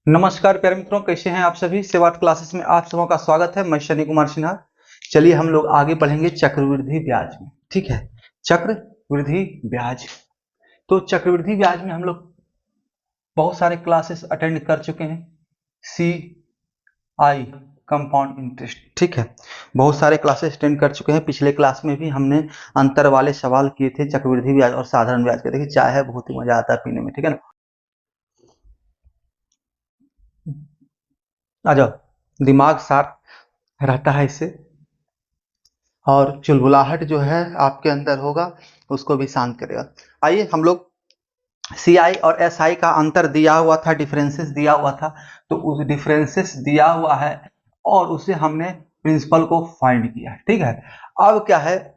नमस्कार प्यारे मित्रों, कैसे हैं आप सभी। सेवाट क्लासेस में आप सबों का स्वागत है। मैं शनि कुमार सिन्हा। चलिए हम लोग आगे बढ़ेंगे चक्रवृद्धि ब्याज में। ठीक है, चक्रवृद्धि ब्याज। तो चक्रवृद्धि ब्याज में हम लोग बहुत सारे क्लासेस अटेंड कर चुके हैं। सी आई कंपाउंड इंटरेस्ट, ठीक है, बहुत सारे क्लासेस अटेंड कर चुके हैं। पिछले क्लास में भी हमने अंतर वाले सवाल किए थे चक्रवृद्धि ब्याज और साधारण ब्याज के। देखिए चाय है, बहुत ही मजा आता है पीने में, ठीक है ना। आ जाओ, दिमाग शार्प रहता है इससे, और चुलबुलाहट जो है आपके अंदर होगा उसको भी शांत करेगा। आइए हम लोग सी आई और एस आई का अंतर दिया हुआ था, डिफरेंसेस दिया हुआ था, तो उस डिफरेंसेस दिया हुआ है और उसे हमने प्रिंसिपल को फाइंड किया है। ठीक है, अब क्या है,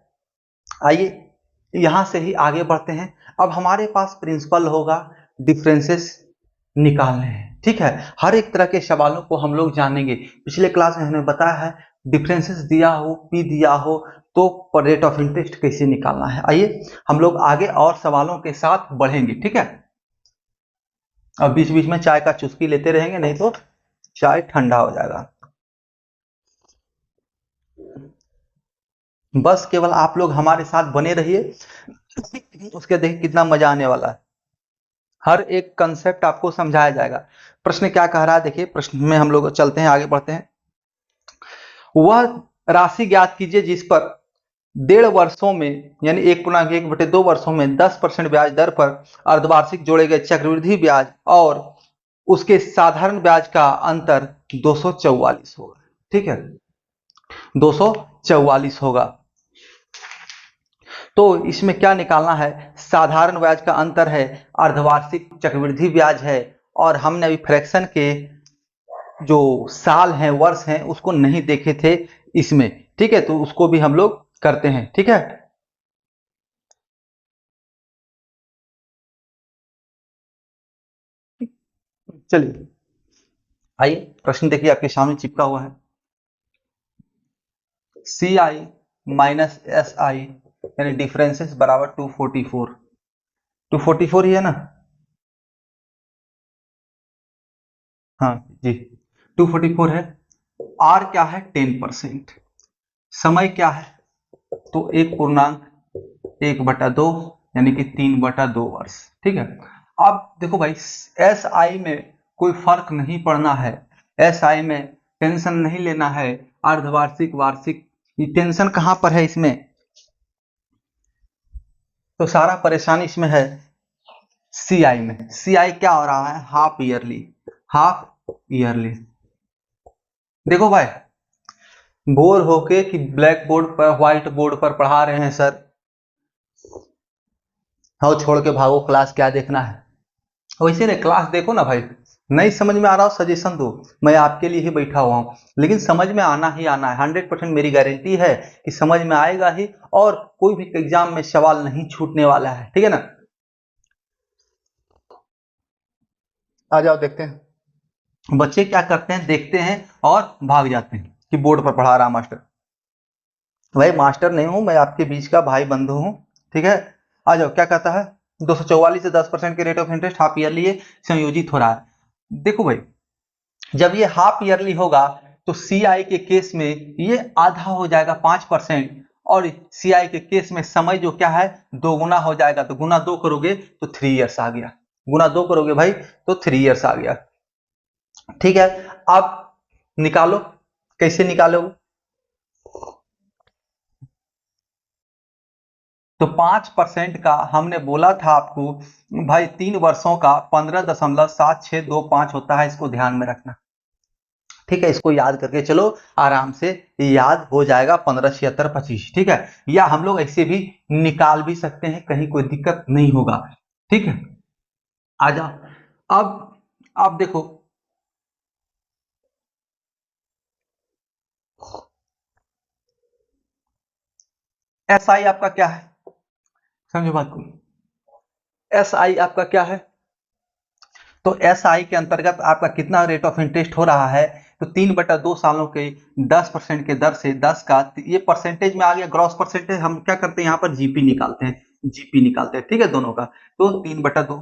आइए यहां से ही आगे बढ़ते हैं। अब हमारे पास प्रिंसिपल होगा, डिफरेंसेस निकालने हैं। ठीक है, हर एक तरह के सवालों को हम लोग जानेंगे। पिछले क्लास में हमने बताया है डिफरेंसेस दिया हो, पी दिया हो, तो रेट ऑफ इंटरेस्ट कैसे निकालना है। आइए हम लोग आगे और सवालों के साथ बढ़ेंगे। ठीक है, अब बीच बीच में चाय का चुस्की लेते रहेंगे, नहीं तो चाय ठंडा हो जाएगा। बस केवल आप लोग हमारे साथ बने रहिए, उसके देखिए कितना मजा आने वाला है। हर एक कंसेप्ट आपको समझाया जाएगा। प्रश्न क्या कह रहा है, देखिए प्रश्न में हम लोग चलते हैं, आगे बढ़ते हैं। वह राशि ज्ञात कीजिए जिस पर 1.5 वर्षों में यानी 1.1/2 वर्षों में 10% ब्याज दर पर अर्धवार्षिक जोड़े गए चक्रवृद्धि ब्याज और उसके साधारण ब्याज का अंतर 244 होगा। ठीक है, 244 होगा। तो इसमें क्या निकालना है, साधारण ब्याज का अंतर है, अर्धवार्षिक चक्रवृद्धि ब्याज है, और हमने अभी फ्रैक्शन के जो साल हैं, वर्ष हैं, उसको नहीं देखे थे इसमें। ठीक है, तो उसको भी हम लोग करते हैं। ठीक है, चलिए आइए प्रश्न देखिए आपके सामने चिपका हुआ है। सी आई माइनस एस आई यानी डिफरेंसेस बराबर 244। 244 ही है ना। हाँ जी, 244 है। आर क्या है, 10%। समय क्या है, तो 1.1/2 यानी कि 3/2 वर्ष। ठीक है, अब देखो भाई, एस आई में कोई फर्क नहीं पड़ना है, एस आई में टेंशन नहीं लेना है। अर्धवार्षिक, वार्षिक, ये टेंशन कहां पर है इसमें, तो सारा परेशानी इसमें है सी आई में। सी आई क्या हो रहा है, हाफ ईयरली। हाफ ईयरली, देखो भाई, बोर होके कि ब्लैक बोर्ड पर, व्हाइट बोर्ड पर पढ़ा रहे हैं सर, हाँ छोड़ के भागो क्लास, क्या देखना है। वैसे ना क्लास देखो ना भाई, नहीं समझ में आ रहा हो सजेशन दो, मैं आपके लिए ही बैठा हुआ हूँ, लेकिन समझ में आना ही आना है। 100% मेरी गारंटी है कि समझ में आएगा ही, और कोई भी एग्जाम में सवाल नहीं छूटने वाला है। ठीक है ना, आ जाओ देखते हैं बच्चे क्या करते हैं, देखते हैं और भाग जाते हैं कि बोर्ड पर पढ़ा रहा मास्टर। भाई मास्टर नहीं हूं मैं, आपके बीच का भाई बंधु हूं। ठीक है, आ जाओ, क्या कहता है, 244 से 10% के rate of interest half yearly संयोजित हो रहा है। देखो भाई, जब ये हाफ ईयरली होगा तो सीआई के केस में ये आधा हो जाएगा, 5%, और सीआई के केस में समय जो क्या है, दोगुना हो जाएगा। तो गुना 2 करोगे तो 3 इयर्स आ गया, गुना 2 करोगे भाई तो 3 इयर्स आ गया। ठीक है, अब निकालो, कैसे निकालोगे, तो 5% का हमने बोला था आपको भाई, 3 वर्षों का 15.7625 होता है, इसको ध्यान में रखना। ठीक है, इसको याद करके चलो, आराम से याद हो जाएगा, 157625। ठीक है, या हम लोग ऐसे भी निकाल भी सकते हैं, कहीं कोई दिक्कत नहीं होगा। ठीक है, आ जाओ। अब देखो, एस आई आपका क्या है, समझो बात को, एस आई आपका क्या है, तो एस आई के अंतर्गत आपका कितना रेट ऑफ इंटरेस्ट हो रहा है, तो 3/2 सालों के 10% के दर से 10 का, ये परसेंटेज में आ गया, ग्रॉस परसेंटेज। हम क्या करते हैं यहाँ पर, जीपी निकालते हैं, जीपी निकालते हैं। ठीक है, दोनों का, तो 3/2,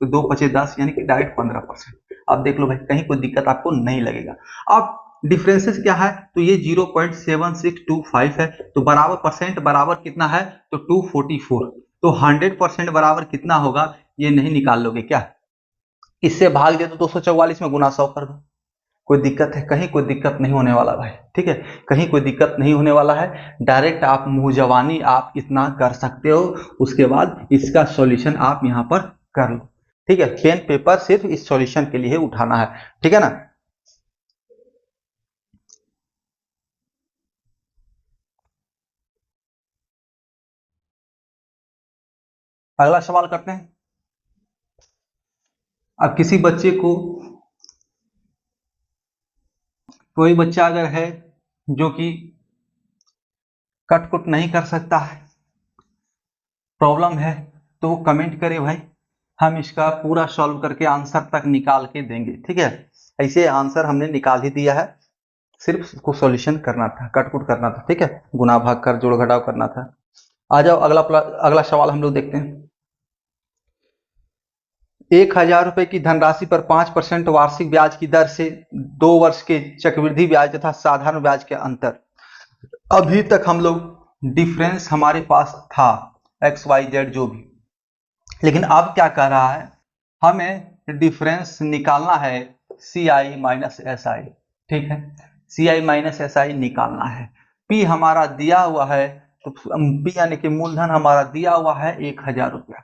तो 2 × 5 = 10 यानी कि डायरेक्ट 15%। अब देख लो भाई, कहीं कोई दिक्कत आपको नहीं लगेगा। अब डिफरेंसेस क्या है, तो ये 0.7625 है, तो बराबर परसेंट बराबर कितना है, तो 244। तो 100% बराबर कितना होगा, ये नहीं निकाल लोगे क्या, इससे भाग दे तो 244 में गुना 100 कर दो। कोई दिक्कत है, कहीं कोई दिक्कत नहीं होने वाला भाई, ठीक है, कहीं कोई दिक्कत नहीं होने वाला है। डायरेक्ट आप मुंह जवानी आप इतना कर सकते हो, उसके बाद इसका सॉल्यूशन आप यहाँ पर कर लो, ठीक है। पेन पेपर सिर्फ इस सॉल्यूशन के लिए उठाना है, ठीक है ना। अगला सवाल करते हैं। अब किसी बच्चे को, कोई बच्चा अगर है जो कि कट कुट नहीं कर सकता है, प्रॉब्लम है, तो वो कमेंट करे भाई, हम इसका पूरा सॉल्व करके आंसर तक निकाल के देंगे, ठीक है। ऐसे आंसर हमने निकाल ही दिया है, सिर्फ उसको सॉल्यूशन करना था, कट कुट करना था, ठीक है, गुना भाग कर जोड़ घटाव करना था। आ जाओ अगला सवाल हम लोग देखते हैं। 1,000 रुपए की धनराशि पर 5% वार्षिक ब्याज की दर से 2 वर्ष के चक्रवृद्धि ब्याज तथा साधारण ब्याज के अंतर। अभी तक हम लोग डिफरेंस हमारे पास था एक्स वाई जेड जो भी, लेकिन अब क्या कर रहा है, हमें डिफरेंस निकालना है सी आई माइनस एस आई, ठीक है, सी आई माइनस एस आई निकालना है। पी हमारा दिया हुआ है, तो पी यानी कि मूलधन हमारा दिया हुआ है 1,000 रुपया,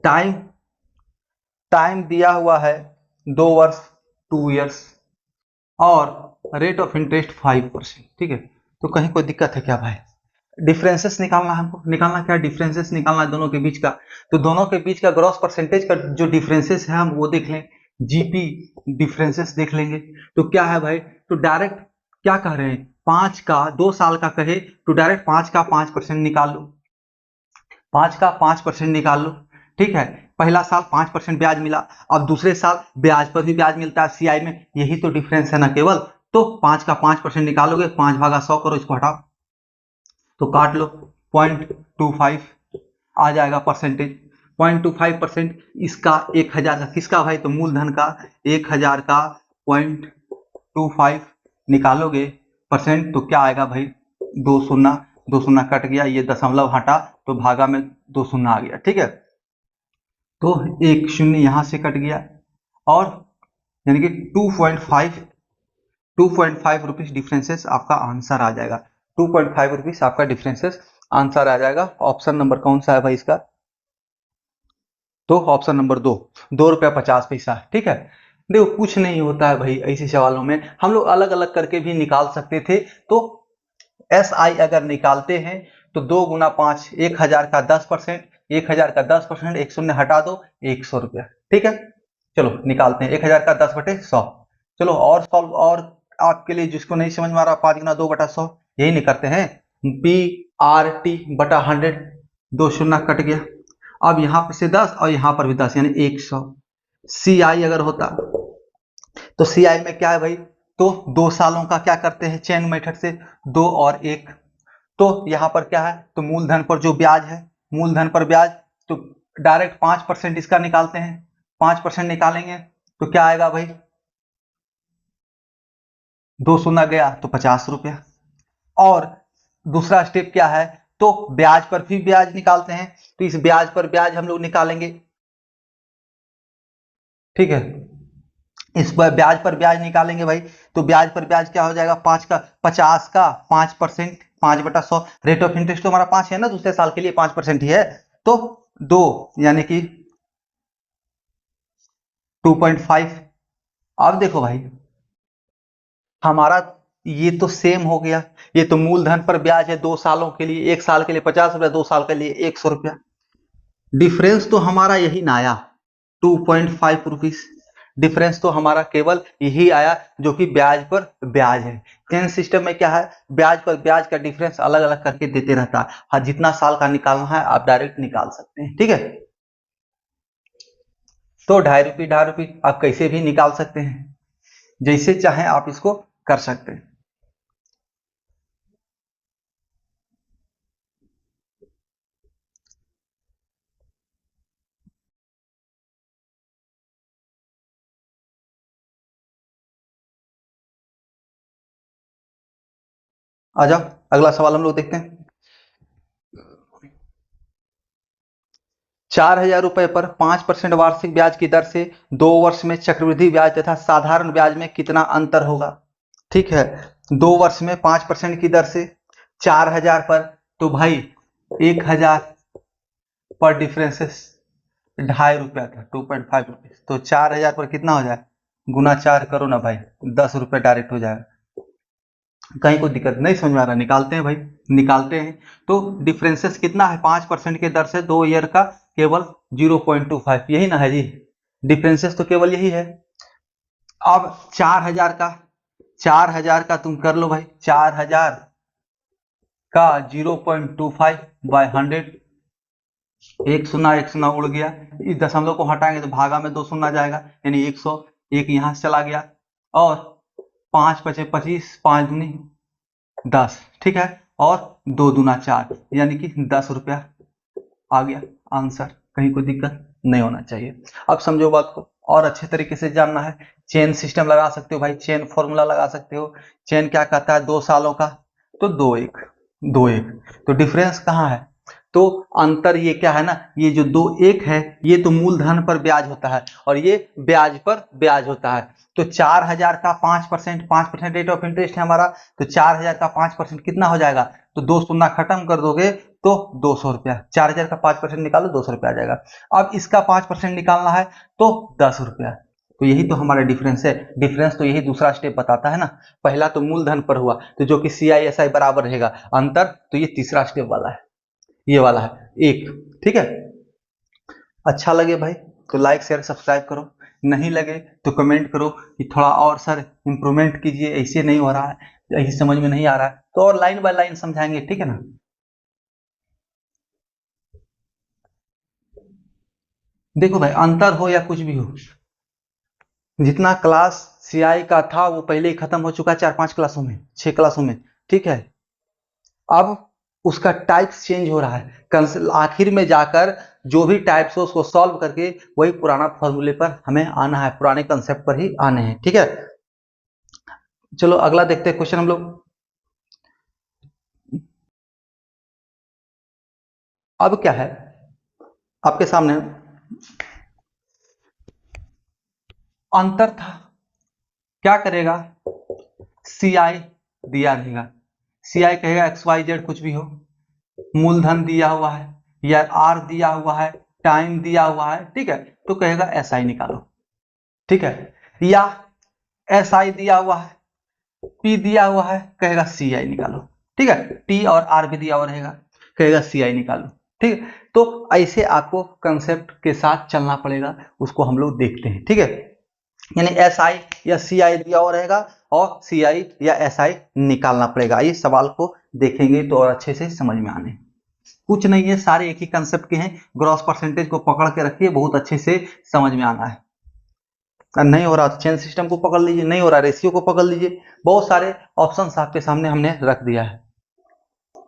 टाइम टाइम दिया हुआ है 2 वर्ष, 2 इयर्स, और रेट ऑफ इंटरेस्ट 5%, ठीक है। तो कहीं कोई दिक्कत है क्या भाई, डिफरेंसेस निकालना है हमको, निकालना क्या, डिफरेंसेस निकालना है दोनों के बीच का। तो दोनों के बीच का ग्रॉस परसेंटेज का जो डिफरेंसेस है हम वो देख लें, जीपी डिफरेंसेस देख लेंगे। तो क्या है भाई, तो डायरेक्ट क्या कह रहे हैं, 5 का 2 साल का कहे तो डायरेक्ट 5 का 5% निकाल लो, 5 का 5% निकाल लो, ठीक है। पहला साल 5% ब्याज मिला, अब दूसरे साल ब्याज पर भी ब्याज मिलता है सीआई में, यही तो डिफरेंस है ना केवल। तो 5 का 5% निकालोगे, 5/100 करो, इसको हटाओ तो काट लो, 0.25 आ जाएगा परसेंटेज, 0.25%। इसका 1,000 का किसका भाई, तो मूलधन का 1,000 का 0.25 निकालोगे परसेंट, तो क्या आएगा भाई, 2 शून्य, 2 शून्य कट गया, ये दशमलव हटा तो भागा में 2 शून्य आ गया, ठीक है। तो 1 शून्य यहां से कट गया, और यानी कि 2.5 रुपीज डिफरेंसेस आपका आंसर आ जाएगा, 2.5 रुपीज आपका डिफरेंसेस आंसर आ जाएगा। ऑप्शन नंबर कौन सा है भाई इसका, तो ऑप्शन नंबर 2, 2 रुपया 50 पैसा, ठीक है। देखो कुछ नहीं होता है भाई, ऐसे सवालों में हम लोग अलग अलग करके भी निकाल सकते थे। तो एस आई अगर निकालते हैं तो 2 गुना 5, 1,000 का 10%, 1,000 का 10%, 1 शून्य हटा दो, 100 रुपया, ठीक है। चलो निकालते हैं, 1,000 का 10/100। चलो और सॉल्व, और आपके लिए जिसको नहीं समझ में आ रहा, 5 गुना 2/100, यही नहीं करते हैं, पी आर टी बटा 100, 2 शून्य कट गया, अब यहाँ पर से 10 और यहाँ पर भी 10 यानी 100। सी आई अगर होता, तो सी आई में क्या है भाई, तो 2 सालों का क्या करते हैं चेन मेथड से, 2 और 1, तो यहाँ पर क्या है, तो मूलधन पर जो ब्याज है, मूलधन पर ब्याज, तो डायरेक्ट 5% इसका निकालते हैं, 5% निकालेंगे तो क्या आएगा भाई, 2 शून्य गया तो 50 रुपया। और दूसरा स्टेप क्या है, तो ब्याज पर भी ब्याज निकालते हैं, तो इस ब्याज पर ब्याज हम लोग निकालेंगे, ठीक है। इस पर ब्याज पर ब्याज निकालेंगे भाई, तो ब्याज पर ब्याज क्या हो जाएगा, 50 का 5%, 5/100, रेट ऑफ इंटरेस्ट तो हमारा 5 है ना, दूसरे साल के लिए 5% ही है, तो 2 यानी कि 2.5। अब देखो भाई, हमारा ये तो सेम हो गया, ये तो मूलधन पर ब्याज है 2 सालों के लिए, 1 साल के लिए 50 रुपया, 2 साल के लिए 100 रुपया, डिफरेंस तो हमारा यही ना आया, 2.5 रुपीज, डिफरेंस तो हमारा केवल यही आया जो कि ब्याज पर ब्याज है। चेन सिस्टम में क्या है, ब्याज पर ब्याज का डिफरेंस अलग अलग करके देते रहता है, हाँ जितना साल का निकालना है आप डायरेक्ट निकाल सकते हैं, ठीक है। तो 2.5 रुपये आप कैसे भी निकाल सकते हैं, जैसे चाहे आप इसको कर सकते हैं। आ जाओ अगला सवाल हम लोग देखते हैं। 4,000 रुपए पर 5% वार्षिक ब्याज की दर से 2 वर्ष में चक्रवृद्धि ब्याज तथा साधारण ब्याज में कितना अंतर होगा। ठीक है, 2 वर्ष में 5% की दर से 4,000 पर, तो भाई 1,000 पर डिफरेंसेस 2.5 रुपया था, 2.5 रुपये, तो 4,000 पर कितना हो जाए, गुना 4 करो ना भाई, 10 रुपये डायरेक्ट हो जाएगा। कहीं कोई दिक्कत नहीं समझ में आ रहा, निकालते हैं भाई, निकालते हैं। तो डिफरेंसेस कितना है, 5% के दर से 2 ईयर का केवल 0.25, यही ना है जी, डिफरेंसेस तो केवल यही है। अब 4,000 का तुम कर लो भाई, 4,000 का 0.25 बाय 100, एक शून्य उड़ गया, इस दशमलव को हटाएंगे तो भागा में 2 शून्य जाएगा, यानी 100, एक यहां से चला गया, और 5 पचे 25, 5 दूनी 10, ठीक है, और 2 दूना 4, यानी कि 10 रुपया आ गया आंसर। कहीं कोई दिक्कत नहीं होना चाहिए। अब समझो बात को, और अच्छे तरीके से जानना है, चेन सिस्टम लगा सकते हो भाई, चेन फॉर्मूला लगा सकते हो। चेन क्या कहता है, 2 सालों का, तो 2-1, 2-1, तो डिफरेंस कहाँ है, तो अंतर ये क्या है ना, ये जो 2-1 है, ये तो मूलधन पर ब्याज होता है और ये ब्याज पर ब्याज होता है। तो 4,000 का 5% रेट ऑफ इंटरेस्ट है हमारा, तो 4,000 का 5% कितना हो जाएगा, तो 2 शून्य खत्म कर दोगे तो 200 रुपया, 4,000 का 5% निकालो 200 रुपया आ जाएगा। अब इसका 5% निकालना है तो 10 रुपया, तो यही तो हमारा डिफरेंस है। डिफरेंस तो यही दूसरा स्टेप बताता है ना, पहला तो मूलधन पर हुआ, तो जो कि CI/SI बराबर रहेगा, अंतर तो ये तीसरा स्टेप वाला है, ये वाला है एक। ठीक है, अच्छा लगे भाई तो लाइक शेयर सब्सक्राइब करो, नहीं लगे तो कमेंट करो कि थोड़ा और सर इंप्रूवमेंट कीजिए, ऐसे नहीं हो रहा है, ऐसे समझ में नहीं आ रहा है, तो और लाइन बाय लाइन समझाएंगे, ठीक है ना। देखो भाई, अंतर हो या कुछ भी हो, जितना क्लास CI का था वो पहले ही खत्म हो चुका है, 4-5 क्लासों में, 6 क्लासों में, ठीक है। अब उसका टाइप्स चेंज हो रहा है, आखिर में जाकर जो भी टाइप्स हो उसको सॉल्व करके वही पुराना फॉर्मूले पर हमें आना है, पुराने कंसेप्ट पर ही आने हैं, ठीक है। चलो अगला देखते हैं क्वेश्चन हम लोग। अब क्या है आपके सामने, अंतर था, क्या करेगा, CI दिया रहेगा, CI कहेगा XYZ कुछ भी हो, मूलधन दिया हुआ है या R दिया हुआ है, टाइम दिया हुआ है, ठीक है, तो कहेगा SI निकालो, ठीक है, या SI दिया हुआ है, P दिया हुआ है, कहेगा CI निकालो, ठीक है, T और R भी दिया हुआ रहेगा, कहेगा CI निकालो, ठीक है। तो ऐसे आपको कंसेप्ट के साथ चलना पड़ेगा, उसको हम लोग देखते हैं, ठीक है। यानी SI या CI दिया हुआ रहेगा और CI या SI निकालना पड़ेगा। ये सवाल को देखेंगे तो और अच्छे से समझ में आने, कुछ नहीं है, सारे एक ही कंसेप्ट के हैं। ग्रॉस परसेंटेज को पकड़ के रखिए, बहुत अच्छे से समझ में आना है। नहीं हो रहा तो चेन सिस्टम को पकड़ लीजिए, नहीं हो रहा रेशियो को पकड़ लीजिए, बहुत सारे ऑप्शंस आपके सामने हमने रख दिया है।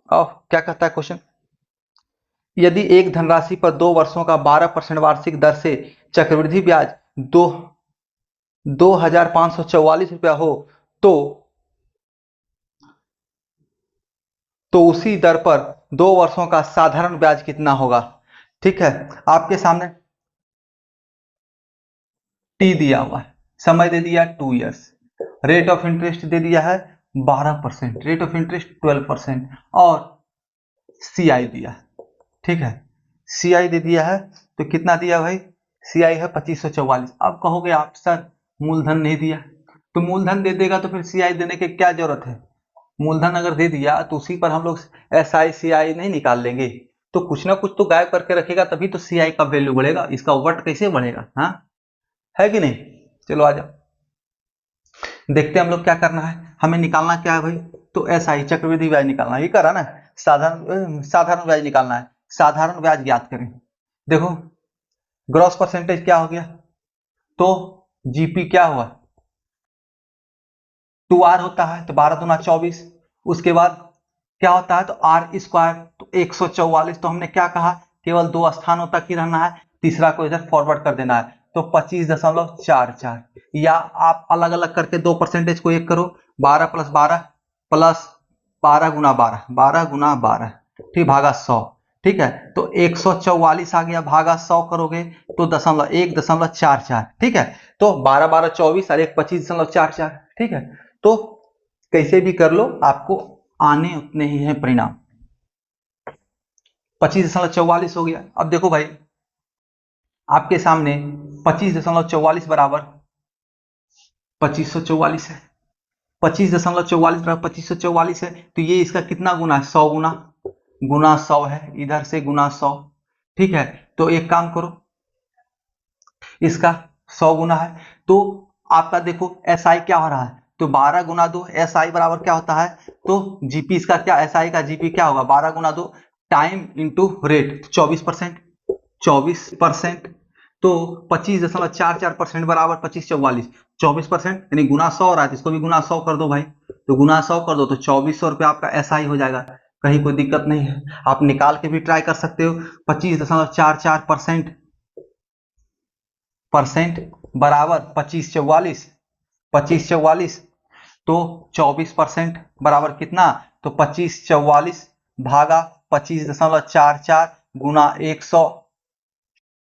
और क्या कहता है क्वेश्चन, यदि एक धनराशि पर 2 वर्षों का 12% वार्षिक दर से चक्रवृद्धि ब्याज 2,544 रुपया हो, तो उसी दर पर 2 वर्षों का साधारण ब्याज कितना होगा। ठीक है, आपके सामने टी दिया हुआ है, समय दे दिया 2 ईयर्स, रेट ऑफ इंटरेस्ट दे दिया है 12%, रेट ऑफ इंटरेस्ट 12%, और CI दिया है, ठीक है, CI दे दिया है, तो कितना दिया भाई, CI है 2544। अब कहोगे आप सर मूलधन नहीं दिया, तो मूलधन दे देगा तो फिर CI देने की क्या जरूरत है, मूलधन अगर दे दिया तो उसी पर हम लोग SI CI नहीं निकाल लेंगे, तो कुछ ना कुछ तो गायब करके रखेगा, तभी तो CI का वैल्यू बढ़ेगा, इसका वट कैसे बढ़ेगा, हाँ है कि नहीं। चलो आ जाओ देखते हैं हम लोग क्या करना है, हमें निकालना क्या है भाई, तो SI चक्रवृद्धि ब्याज निकालना है, ये करा ना, साधारण ब्याज निकालना है, साधारण ब्याज ज्ञात करें। देखो ग्रॉस परसेंटेज क्या हो गया, तो GP क्या हुआ, 2R होता है, तो 12 दूना 24, उसके बाद क्या होता है, तो R², तो 144, तो हमने क्या कहा, केवल 2 स्थानों तक ही रहना है, तीसरा को इधर फॉरवर्ड कर देना है, तो 25.44, या आप अलग अलग करके 2% को एक करो, 12 + 12 + 12 गुना 12, 12 गुना 12, ठीक, भागा 100, ठीक है। तो 144 आ गया, भागा 100 करोगे तो 1.44, ठीक है। तो 12 12 24 और 1 25.44, ठीक है। तो कैसे भी कर लो, आपको आने उतने ही है परिणाम। 25.44 हो गया। अब देखो भाई, आपके सामने 25.44 बराबर 2544 है। 25.44 बराबर 2544 है, तो ये इसका कितना गुना है? 100 गुना, गुना 100 है, इधर से गुना 100, ठीक है। तो एक काम करो, इसका 100 गुना है, तो आपका देखो एस आई क्या हो रहा है, तो 12 गुना 2, एस आई बराबर क्या होता है, तो जीपी इसका क्या, एस आई का जीपी क्या होगा, 12 गुना 2 टाइम इंटू रेट 24%, 24%, तो 25.44% बराबर 2544, 24%, यानी गुना 100 रहा है, इसको भी गुना 100 कर दो भाई, तो गुना 100 कर दो तो 2400 रुपया आपका एस आई हो जाएगा। कहीं कोई दिक्कत नहीं है, आप निकाल के भी ट्राई कर सकते हो। 25.44% बराबर 2544, 2544, तो 24% बराबर कितना, तो 2544 भागा 25.44 गुना 100,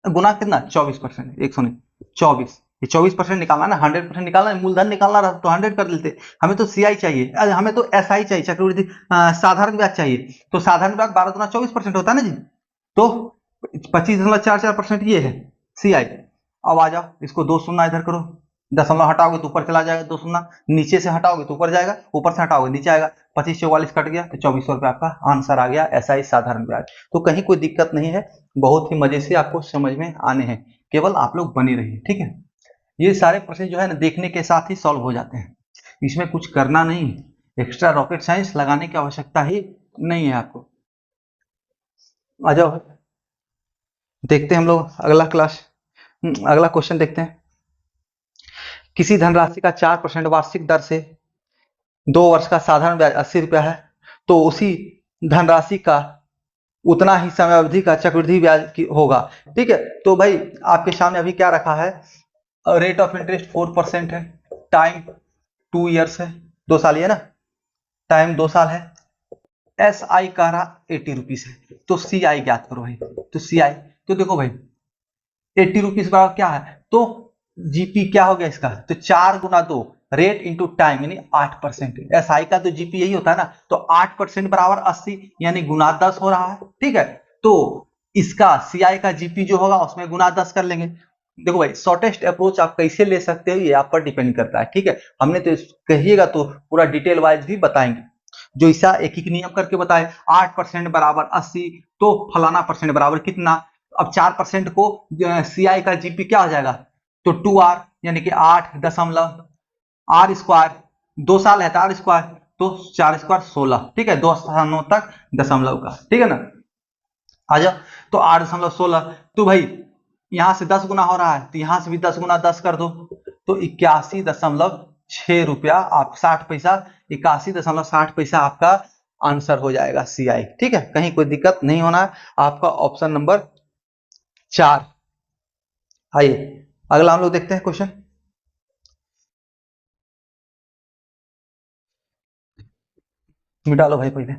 गुना कितना 24%, 100 नहीं 24, ये 24% निकालना ना, 100% निकालना, मूलधन निकालना रहता तो 100 कर देते। हमें तो सीआई चाहिए, हमें तो एसआई चाहिए, चक्रवृद्धि साधारण ब्याज चाहिए, तो साधारण ब्याज 12 गुना 24% होता है ना जी, तो 25.44% ये है सीआई। अब आ जाओ, इसको दो शून्य इधर करो, दशमलव हटाओगे तो ऊपर चला जाएगा, दो शून्य नीचे से हटाओगे तो ऊपर जाएगा, ऊपर से हटाओगे नीचे आएगा, 2544 कट गया तो 2400 रुपये आपका आंसर आ गया एसआई साधारण ब्याज। तो कहीं कोई दिक्कत नहीं है, बहुत ही मजे से आपको समझ में आने हैं, केवल आप लोग बने रहिए, ठीक है। ये सारे प्रश्न जो है ना देखने के साथ ही सॉल्व हो जाते हैं, इसमें कुछ करना नहीं, एक्स्ट्रा रॉकेट साइंस लगाने की आवश्यकता ही नहीं है आपको। आ जाओ, देखते हैं हम लोग अगला क्लास, अगला क्वेश्चन देखते हैं। किसी धनराशि का 4% वार्षिक दर से 2 वर्ष का साधारण ब्याज 80 रुपया है, तो उसी धनराशि का उतना ही समय अवधि का चक्रवृद्धि ब्याज की होगा, ठीक है। तो भाई आपके सामने अभी क्या रखा है, रेट ऑफ इंटरेस्ट 4% है, टाइम 2 ईयर्स है, 2 साल है ना, टाइम 2 साल है, एस आई का रहा 80 रुपीज है, तो सी आई ज्ञात करो भाई। तो सी आई, तो देखो भाई 80 रुपीज बराबर क्या है, तो जीपी क्या हो गया इसका, तो 4 गुना 2 रेट इंटू टाइम यानी 8%, एस आई का तो जीपी यही होता है ना, तो 8% बराबर 80 यानी गुना 10 हो रहा है, ठीक है। तो इसका सीआई का जीपी जो होगा उसमें गुना 10 कर लेंगे। देखो भाई शॉर्टेस्ट अप्रोच आप कैसे ले सकते हो ये आप पर डिपेंड करता है, ठीक है। हमने तो कहिएगा तो पूरा डिटेल वाइज भी बताएंगे, जो ऐसा एक एक नियम करके बताए, 8% बराबर 80, तो फलाना परसेंट बराबर कितना। अब 4% को सीआई का जीपी क्या हो जाएगा, तो 2r यानी कि 8 आर स्क्वायर, 2 साल है तो आर स्क्वायर, तो 4 स्क्वायर 16, ठीक है, 2 स्थानों तक दशमलव का, ठीक है ना। आ जाओ, तो 8.16, तो भाई यहां से 10 गुना हो रहा है तो यहां से भी 10 गुना 10 कर दो, तो 81.6 रुपया आप 60 पैसा, 81.60 आपका आंसर हो जाएगा सीआई, ठीक है। कहीं कोई दिक्कत नहीं होना है, आपका ऑप्शन नंबर 4। आइए अगला हम लोग देखते हैं क्वेश्चन। मिटा लो भाई पहले।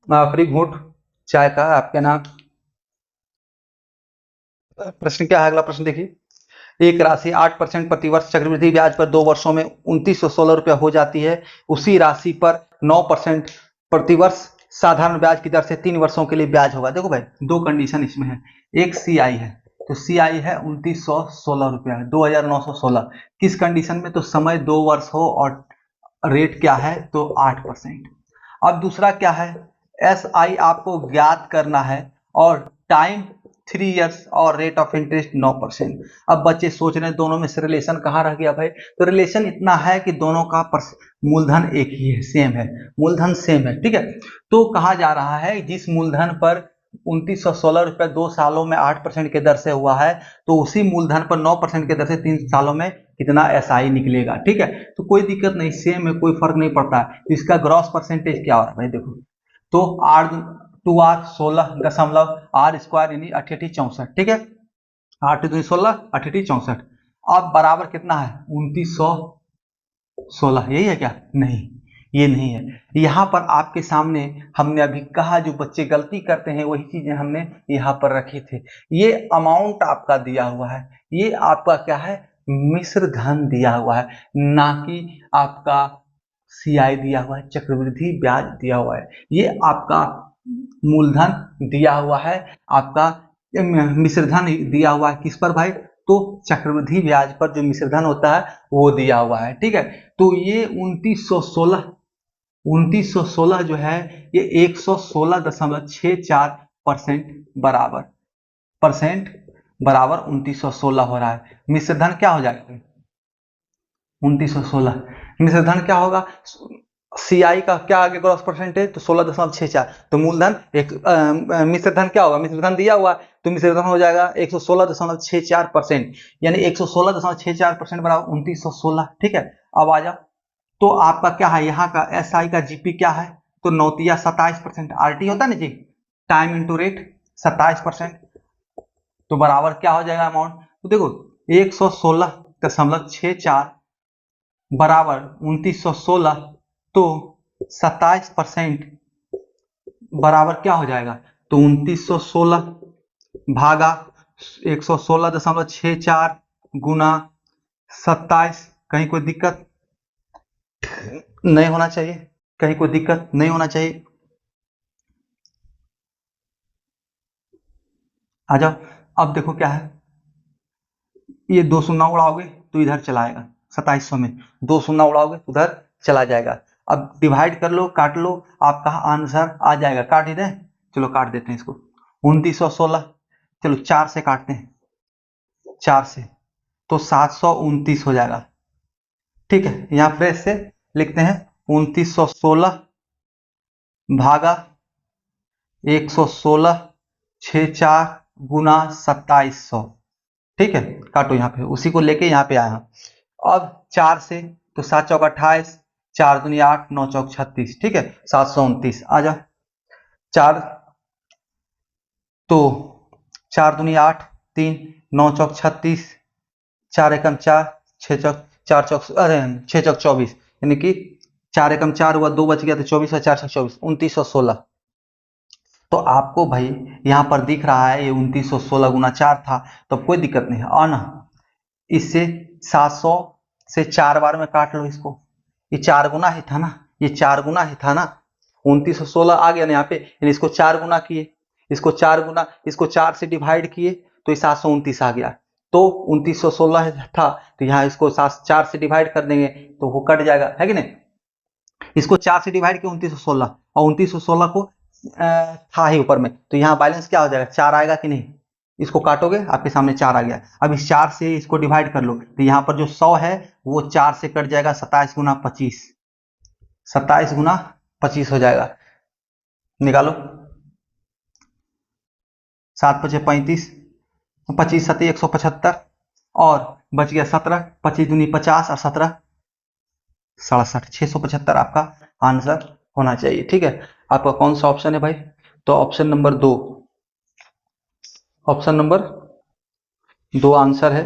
आखिरी घूंट चाय का आपके नाम। प्रश्न क्या है, अगला प्रश्न देखिए। एक राशि 8% प्रतिवर्ष चक्रवृद्धि ब्याज पर 2 वर्षों में 2916 रुपया हो जाती है, उसी राशि पर 9% प्रतिवर्ष साधारण ब्याज की दर से 3 वर्षों के लिए ब्याज होगा। देखो भाई दो कंडीशन इसमें है, एक सी आई है, तो सी आई है 2916 रुपया, 2916, किस कंडीशन में, तो समय 2 वर्ष हो और रेट क्या है, तो 8%। अब दूसरा क्या है, एस आई आपको ज्ञात करना है और टाइम 3 ईयर्स और रेट ऑफ इंटरेस्ट 9%। अब बच्चे सोच रहे हैं दोनों में से रिलेशन कहाँ रह गया भाई, तो रिलेशन इतना है कि दोनों का मूलधन एक ही है, सेम है, मूलधन सेम है, ठीक है। तो कहा जा रहा है जिस मूलधन पर 2916 रुपये 2 सालों में 8% के दर से हुआ है, तो उसी मूलधन पर 9% के दर से 3 सालों में कितना एसआई निकलेगा, ठीक है। तो कोई दिक्कत नहीं, सेम है, कोई फर्क नहीं पड़ता है। तो इसका ग्रॉस परसेंटेज क्या हो रहा है भाई, देखो तो 8 2r 16.r² यानी 8864, ठीक है। 8 2 16, 8864। अब बराबर कितना है 2916, यही है क्या? नहीं, ये नहीं है। यहाँ पर आपके सामने हमने अभी कहा जो बच्चे गलती करते हैं वही चीजें हमने यहाँ पर रखे थे। ये अमाउंट आपका दिया हुआ है, ये आपका क्या है मिश्र धन दिया हुआ है, ना कि आपका CI दिया हुआ है, चक्रवृद्धि ब्याज दिया हुआ है। ये आपका मूलधन दिया हुआ है, आपका मिश्रधन दिया हुआ है किस पर भाई? तो चक्रवृद्धि ब्याज पर जो मिश्रधन होता है वो दिया हुआ है, ठीक है। तो ये 2916 जो है ये 116.64% बराबर 2916 हो रहा है। मिश्रधन क्या हो जाएगा 2916, मिश्रधन क्या होगा? CI का क्या आगे ग्रॉस परसेंटेज? तो 16.64, तो मूलधन एक मिश्रधन क्या होगा? मिश्रधन दिया हुआ तो मिश्रधन हो जाएगा 116.64%, यानी 116.64% बराबर 2916, ठीक है। अब आ जाओ, तो आपका क्या है यहाँ का SI का GP क्या है? तो 27%, RT होता है ना जी, टाइम इंटू रेट 27%, तो बराबर क्या हो जाएगा अमाउंट? तो देखो 116.64 बराबर 2916, तो 27% बराबर क्या हो जाएगा? तो 2916 भागा 116.64 गुना 27, कहीं कोई दिक्कत नहीं होना चाहिए, कहीं कोई दिक्कत नहीं होना चाहिए। आ जाओ, अब देखो क्या है, ये 2 शून्य उड़ाओगे तो इधर चला आएगा, 2700 में 2 शून्य उड़ाओगे उधर चला जाएगा। अब डिवाइड कर लो, काट लो, आपका आंसर आ जाएगा। काट ही दें, चलो काट देते हैं इसको। 2916, चलो 4 से काटते हैं, 4 से तो 729 हो जाएगा, ठीक है। यहाँ फ्रेश से लिखते हैं 2916 भागा 116.64 गुना 2700, ठीक है। काटो यहाँ पे, उसी को लेके यहाँ पे आया। अब 4 से तो 7 चौक 28, 4 दूनी 8, 9 चौक 36, ठीक है। 729 आ जा, 4 तो 4 दूनी 8, 3, 9 चौक 36, 4 एकम 4, 6 चौक 4 चौक, अरे 6 चौक 24, यानी कि 4 एकम 4 हुआ, 2 बच गया तो 24 और 4 चौक 24, 2916। तो आपको भाई यहाँ पर दिख रहा है ये 2916 गुना 4 था, तो कोई दिक्कत नहीं है। और ना इससे 700 से 4 बार में काट लो इसको, ये 4 गुना ही था ना, ये 4 गुना ही था ना, 2916 आ गया ना यहाँ पे, यानी इसको 4 गुना किए, इसको 4 गुना, इसको 4 से डिवाइड किए तो ये 729 आ गया। तो 2916 था तो यहाँ इसको 4 से डिवाइड कर देंगे तो वो कट जाएगा, है कि नहीं। इसको 4 से डिवाइड किया 2916, और 2916 को था ही ऊपर में, तो यहाँ बैलेंस क्या हो जाएगा 4 आएगा कि नहीं। इसको काटोगे आपके सामने 4 आ गया। अब इस 4 से इसको डिवाइड कर लो तो यहाँ पर जो 100 है वो 4 से कट जाएगा, 27 गुना 25, 27 गुना 25 हो जाएगा। निकालो, 7 पचे 35, 25 सती 175, और बच गया 17, 25 दूनी 50 और 17 67, 675 आपका आंसर होना चाहिए, ठीक है। आपका कौन सा ऑप्शन है भाई? तो option number 2, option number 2 answer है।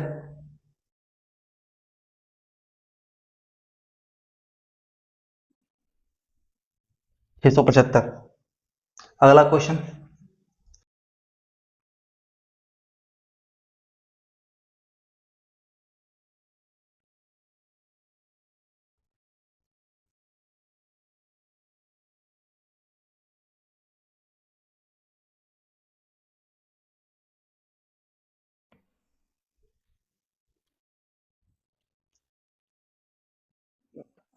675। अगला क्वेश्चन,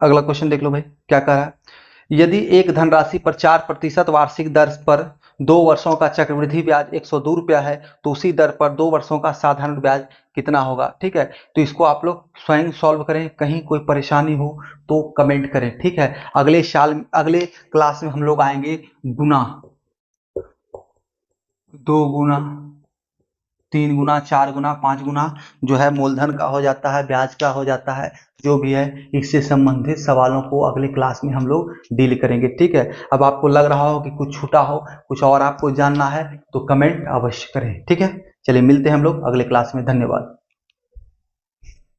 अगला क्वेश्चन देख लो भाई क्या कह रहा है। यदि एक धनराशि पर 4% वार्षिक दर पर 2 वर्षों का चक्रवृद्धि ब्याज 102 रुपया है, तो उसी दर पर 2 वर्षों का साधारण ब्याज कितना होगा, ठीक है। तो इसको आप लोग स्वयं सॉल्व करें, कहीं कोई परेशानी हो तो कमेंट करें, ठीक है। अगले साल, अगले क्लास में हम लोग आएंगे गुना, 2 गुना 3 गुना, 4 गुना, 5 गुना जो है मूलधन का हो जाता है, ब्याज का हो जाता है, जो भी है इससे संबंधित सवालों को अगले क्लास में हम लोग डील करेंगे। ठीक है, अब आपको लग रहा हो कि कुछ छूटा हो, कुछ और आपको जानना है तो कमेंट अवश्य करें। ठीक है, चलिए मिलते हैं हम लोग अगले क्लास में। धन्यवाद।